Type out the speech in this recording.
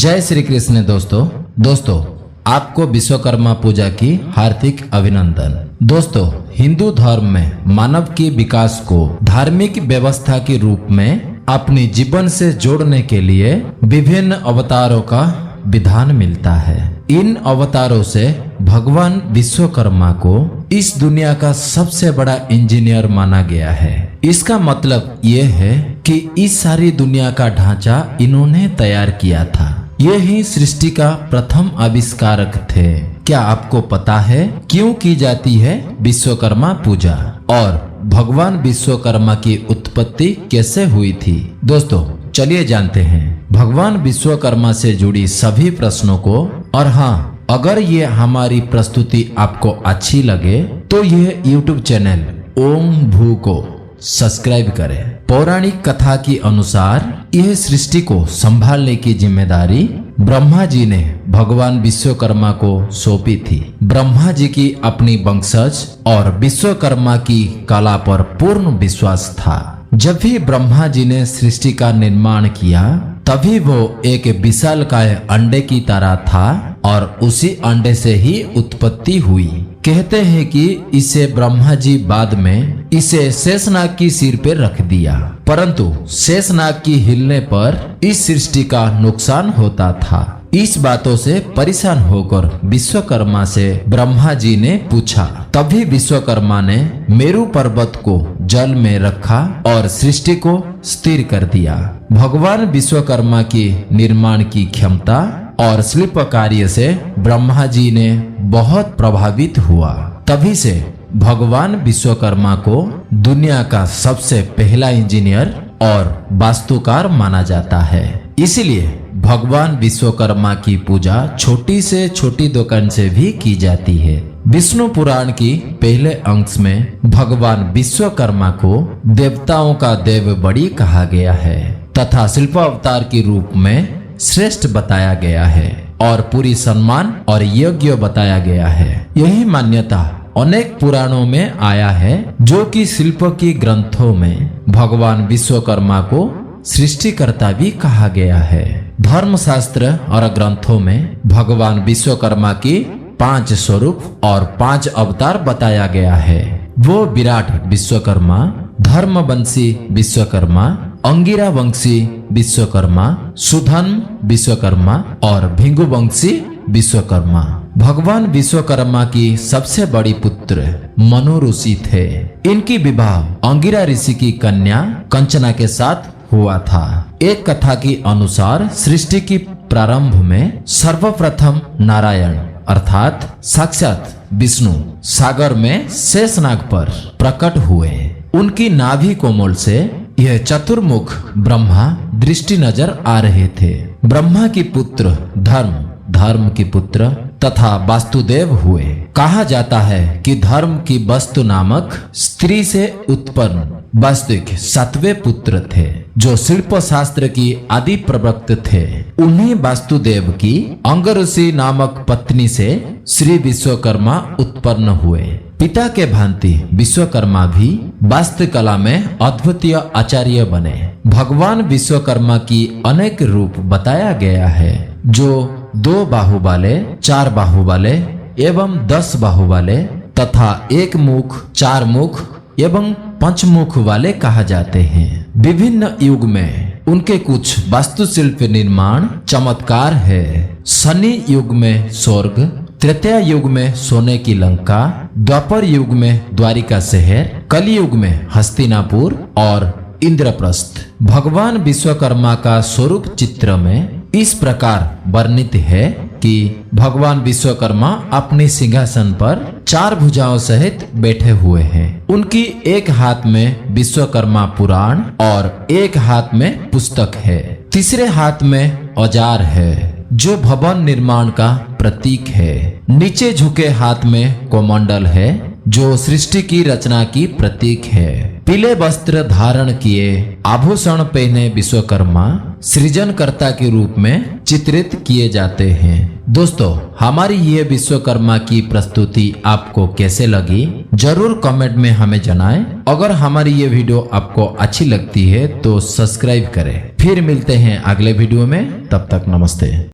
जय श्री कृष्ण दोस्तों आपको विश्वकर्मा पूजा की हार्दिक अभिनंदन। दोस्तों, हिंदू धर्म में मानव के विकास को धार्मिक व्यवस्था के रूप में अपने जीवन से जोड़ने के लिए विभिन्न अवतारों का विधान मिलता है। इन अवतारों से भगवान विश्वकर्मा को इस दुनिया का सबसे बड़ा इंजीनियर माना गया है। इसका मतलब ये है कि इस सारी दुनिया का ढांचा इन्होंने तैयार किया था। ये ही सृष्टि का प्रथम आविष्कारक थे। क्या आपको पता है क्यों की जाती है विश्वकर्मा पूजा और भगवान विश्वकर्मा की उत्पत्ति कैसे हुई थी? दोस्तों, चलिए जानते हैं भगवान विश्वकर्मा से जुड़ी सभी प्रश्नों को। और हाँ, अगर ये हमारी प्रस्तुति आपको अच्छी लगे तो यह YouTube चैनल ओम भू को सब्सक्राइब करें। पौराणिक कथा के अनुसार यह सृष्टि को संभालने की जिम्मेदारी ब्रह्मा जी ने भगवान विश्वकर्मा को सौंपी थी। ब्रह्मा जी की अपनी वंशज और विश्वकर्मा की कला पर पूर्ण विश्वास था। जब भी ब्रह्मा जी ने सृष्टि का निर्माण किया तभी वो एक विशालकाय अंडे की तरह था और उसी अंडे से ही उत्पत्ति हुई। कहते हैं कि इसे ब्रह्मा जी बाद में इसे शेषनाग की सिर पे रख दिया, परंतु शेषनाग की हिलने पर इस सृष्टि का नुकसान होता था। इस बातों से परेशान होकर विश्वकर्मा से ब्रह्मा जी ने पूछा। तभी विश्वकर्मा ने मेरु पर्वत को जल में रखा और सृष्टि को स्थिर कर दिया। भगवान विश्वकर्मा की निर्माण की क्षमता और शिल्प कार्य से ब्रह्मा जी ने बहुत प्रभावित हुआ। तभी से भगवान विश्वकर्मा को दुनिया का सबसे पहला इंजीनियर और वास्तुकार माना जाता है। इसलिए भगवान विश्वकर्मा की पूजा छोटी से छोटी दुकान से भी की जाती है। विष्णु पुराण की पहले अंश में भगवान विश्वकर्मा को देवताओं का देव बड़ी कहा गया है तथा शिल्प अवतार के रूप में श्रेष्ठ बताया गया है और पूरी सम्मान और यज्ञ बताया गया है। यही मान्यता अनेक पुराणों में आया है, जो कि शिल्प के ग्रंथों में भगवान विश्वकर्मा को सृष्टिकर्ता भी कहा गया है। धर्मशास्त्र और ग्रंथों में भगवान विश्वकर्मा की 5 स्वरूप और 5 अवतार बताया गया है। वो विराट विश्वकर्मा, धर्मवंशी विश्वकर्मा, अंगिरा वंशी विश्वकर्मा, सुधन्व विश्वकर्मा और भृगुवंशी विश्वकर्मा। भगवान विश्वकर्मा की सबसे बड़ी पुत्र मनु ऋषि थे। इनकी विवाह अंगिरा ऋषि की कन्या कंचना के साथ हुआ था। एक कथा के अनुसार सृष्टि की प्रारंभ में सर्वप्रथम नारायण अर्थात साक्षात विष्णु सागर में शेषनाग पर प्रकट हुए। उनकी नाभि कोमल से यह चतुर्मुख ब्रह्मा दृष्टि नजर आ रहे थे। ब्रह्मा की पुत्र धर्म की पुत्र तथा वास्तुदेव हुए। कहा जाता है कि धर्म की वस्तु नामक स्त्री से उत्पन्न वास्तविक 7वें पुत्र थे, जो शिल्प शास्त्र की आदि प्रवक्त थे। उन्हीं वास्तुदेव की अंगऋषि नामक पत्नी से श्री विश्वकर्मा उत्पन्न हुए। पिता के भांति विश्वकर्मा भी वास्तुकला में अद्वितीय आचार्य बने। भगवान विश्वकर्मा की अनेक रूप बताया गया है, जो 2 बाहु वाले, 4 बाहु वाले एवं 10 बाहु वाले तथा 1 मुख, 4 मुख एवं 5 मुख वाले कहा जाते हैं। विभिन्न युग में उनके कुछ वास्तुशिल्प निर्माण चमत्कार है। शनि युग में स्वर्ग, त्रेता युग में सोने की लंका, द्वापर युग में द्वारिका शहर, कलि युग में हस्तिनापुर और इंद्रप्रस्थ। भगवान विश्वकर्मा का स्वरूप चित्र में इस प्रकार वर्णित है कि भगवान विश्वकर्मा अपने सिंहासन पर 4 भुजाओं सहित बैठे हुए हैं। उनकी एक हाथ में विश्वकर्मा पुराण और एक हाथ में पुस्तक है। तीसरे हाथ में औजार है, जो भवन निर्माण का प्रतीक है। नीचे झुके हाथ में कमंडल है, जो सृष्टि की रचना की प्रतीक है। पीले वस्त्र धारण किए आभूषण पहने विश्वकर्मा सृजनकर्ता के रूप में चित्रित किए जाते हैं। दोस्तों, हमारी ये विश्वकर्मा की प्रस्तुति आपको कैसे लगी जरूर कमेंट में हमें जनाएं। अगर हमारी ये वीडियो आपको अच्छी लगती है तो सब्सक्राइब करें। फिर मिलते हैं अगले वीडियो में, तब तक नमस्ते।